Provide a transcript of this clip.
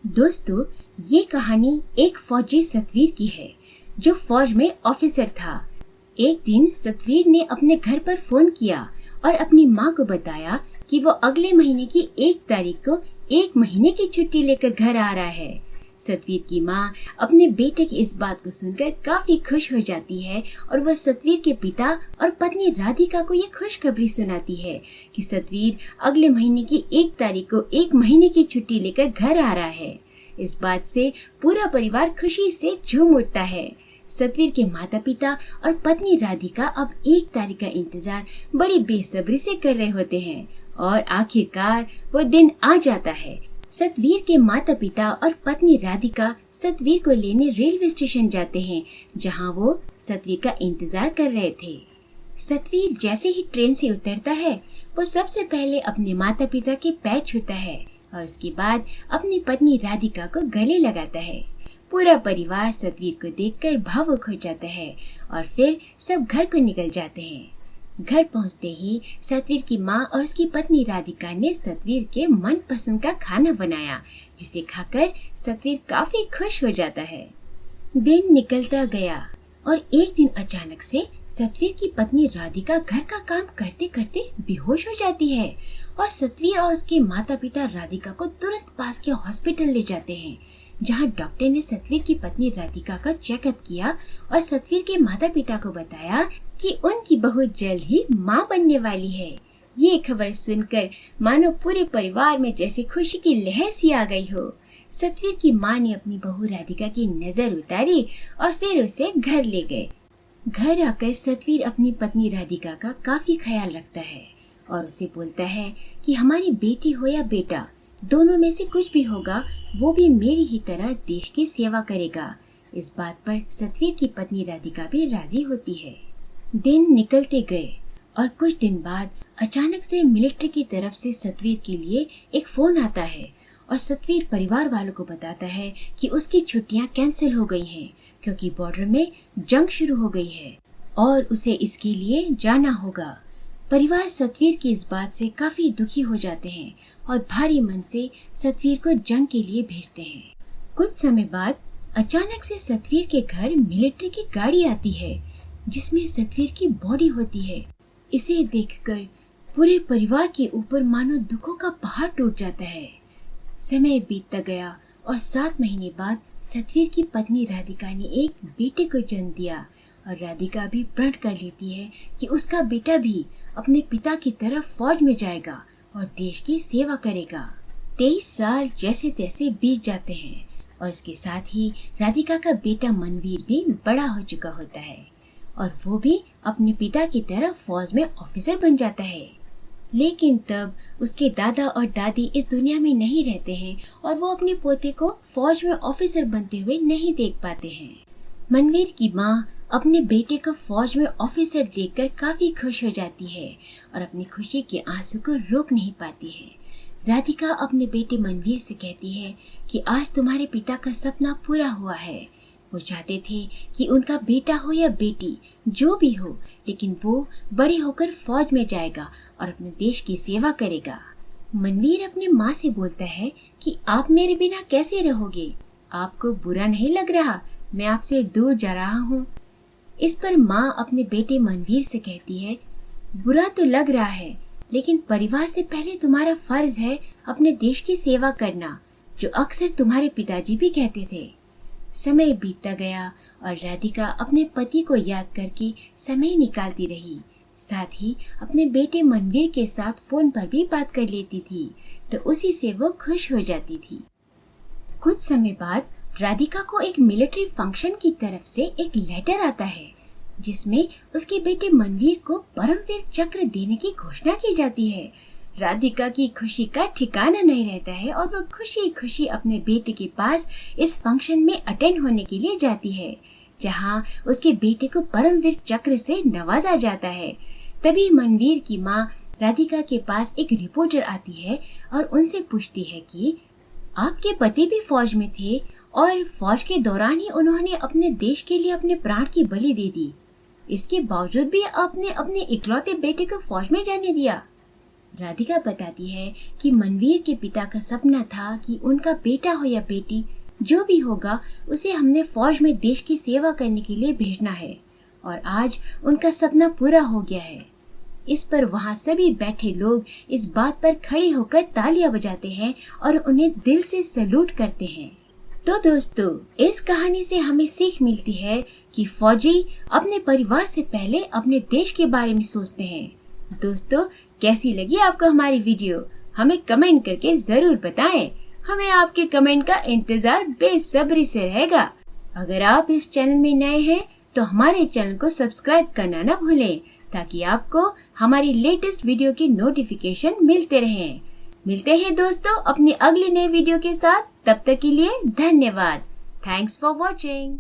दोस्तों, ये कहानी एक फौजी सतवीर की है जो फौज में ऑफिसर था। एक दिन सतवीर ने अपने घर पर फोन किया और अपनी माँ को बताया कि वो अगले महीने की 1 तारीख को 1 महीने की छुट्टी लेकर घर आ रहा है। सतवीर की माँ अपने बेटे की इस बात को सुनकर काफी खुश हो जाती है और वह सतवीर के पिता और पत्नी राधिका को ये खुशखबरी सुनाती है कि सतवीर अगले महीने की 1 तारीख को 1 महीने की छुट्टी लेकर घर आ रहा है। इस बात से पूरा परिवार खुशी से झूम उठता है। सतवीर के माता पिता और पत्नी राधिका अब 1 तारीख का इंतजार बड़ी बेसब्री से कर रहे होते हैं और आखिरकार वो दिन आ जाता है। सतवीर के माता पिता और पत्नी राधिका सतवीर को लेने रेलवे स्टेशन जाते हैं, जहां वो सतवीर का इंतजार कर रहे थे। सतवीर जैसे ही ट्रेन से उतरता है, वो सबसे पहले अपने माता पिता के पैर छूता है और उसके बाद अपनी पत्नी राधिका को गले लगाता है। पूरा परिवार सतवीर को देखकर भावुक हो जाता है और फिर सब घर को निकल जाते हैं। घर पहुंचते ही सतवीर की माँ और उसकी पत्नी राधिका ने सतवीर के मनपसंद का खाना बनाया, जिसे खाकर सतवीर काफी खुश हो जाता है। दिन निकलता गया और एक दिन अचानक से सतवीर की पत्नी राधिका घर का काम करते करते बेहोश हो जाती है और सतवीर और उसके माता पिता राधिका को तुरंत पास के हॉस्पिटल ले जाते हैं, जहां डॉक्टर ने सतवीर की पत्नी राधिका का चेकअप किया और सतवीर के माता पिता को बताया कि उनकी बहू जल्द ही माँ बनने वाली है। ये खबर सुनकर मानो पूरे परिवार में जैसे खुशी की लहर सी आ गई हो। सतवीर की माँ ने अपनी बहू राधिका की नजर उतारी और फिर उसे घर ले गए। घर आकर सतवीर अपनी पत्नी राधिका का काफी ख्याल रखता है और उसे बोलता है कि हमारी बेटी हो या बेटा, दोनों में से कुछ भी होगा, वो भी मेरी ही तरह देश की सेवा करेगा। इस बात पर सतवीर की पत्नी राधिका भी राजी होती है। दिन निकलते गए और कुछ दिन बाद अचानक से मिलिट्री की तरफ से सतवीर के लिए एक फोन आता है और सतवीर परिवार वालों को बताता है कि उसकी छुट्टियां कैंसिल हो गई हैं, क्योंकि बॉर्डर में जंग शुरू हो गई है और उसे इसके लिए जाना होगा। परिवार सतवीर की इस बात से काफी दुखी हो जाते हैं और भारी मन से सतवीर को जंग के लिए भेजते हैं। कुछ समय बाद अचानक से सतवीर के घर मिलिट्री की गाड़ी आती है, जिसमें सतवीर की बॉडी होती है। इसे देखकर पूरे परिवार के ऊपर मानो दुखों का पहाड़ टूट जाता है। समय बीतता गया और 7 महीने बाद सतवीर की पत्नी राधिका ने एक बेटे को जन्म दिया और राधिका भी प्रण कर लेती है कि उसका बेटा भी अपने पिता की तरह फौज में जाएगा और देश की सेवा करेगा। 23 साल जैसे तैसे बीत जाते हैं और इसके साथ ही राधिका का बेटा मनवीर भी बड़ा हो चुका होता है और वो भी अपने पिता की तरह फौज में ऑफिसर बन जाता है। लेकिन तब उसके दादा और दादी इस दुनिया में नहीं रहते हैं और वो अपने पोते को फौज में ऑफिसर बनते हुए नहीं देख पाते हैं। मनवीर की माँ अपने बेटे को फौज में ऑफिसर देखकर काफी खुश हो जाती है और अपनी खुशी के आंसू को रोक नहीं पाती है। राधिका अपने बेटे मनवीर से कहती है कि आज तुम्हारे पिता का सपना पूरा हुआ है। वो चाहते थे कि उनका बेटा हो या बेटी, जो भी हो, लेकिन वो बड़े होकर फौज में जाएगा और अपने देश की सेवा करेगा। मनवीर अपनी माँ से बोलता है कि आप मेरे बिना कैसे रहोगे? आपको बुरा नहीं लग रहा मैं आपसे दूर जा रहा हूँ? इस पर माँ अपने बेटे मनवीर से कहती है, बुरा तो लग रहा है, लेकिन परिवार से पहले तुम्हारा फर्ज है अपने देश की सेवा करना, जो अक्सर तुम्हारे पिताजी भी कहते थे। समय बीतता गया और राधिका अपने पति को याद करके समय निकालती रही। साथ ही अपने बेटे मनवीर के साथ फोन पर भी बात कर लेती थी, तो उसी से वो खुश हो जाती थी। कुछ समय बाद राधिका को एक मिलिट्री फंक्शन की तरफ से एक लेटर आता है, जिसमें उसके बेटे मनवीर को परमवीर चक्र देने की घोषणा की जाती है। राधिका की खुशी का ठिकाना नहीं रहता है और वो खुशी खुशी अपने बेटे के पास इस फंक्शन में अटेंड होने के लिए जाती है, जहां उसके बेटे को परमवीर चक्र से नवाजा जाता है। तभी मनवीर की माँ राधिका के पास एक रिपोर्टर आती है और उनसे पूछती है कि आपके पति भी फौज में थे और फौज के दौरान ही उन्होंने अपने देश के लिए अपने प्राण की बलि दे दी। इसके बावजूद भी आपने अपने इकलौते बेटे को फौज में जाने दिया। राधिका बताती है कि मनवीर के पिता का सपना था कि उनका बेटा हो या बेटी, जो भी होगा उसे हमने फौज में देश की सेवा करने के लिए भेजना है और आज उनका सपना पूरा हो गया है। इस पर वहाँ सभी बैठे लोग इस बात पर खड़े होकर तालियां बजाते हैं और उन्हें दिल से सैल्यूट करते हैं। तो दोस्तों, इस कहानी से हमें सीख मिलती है कि फौजी अपने परिवार से पहले अपने देश के बारे में सोचते हैं। दोस्तों, कैसी लगी आपको हमारी वीडियो? हमें कमेंट करके जरूर बताएं। हमें आपके कमेंट का इंतजार बेसब्री से रहेगा। अगर आप इस चैनल में नए हैं तो हमारे चैनल को सब्सक्राइब करना न भूलें, ताकि आपको हमारी लेटेस्ट वीडियो की नोटिफिकेशन मिलते रहें। मिलते हैं दोस्तों अपनी अगली नई वीडियो के साथ। तब तक के लिए धन्यवाद। Thanks for watching.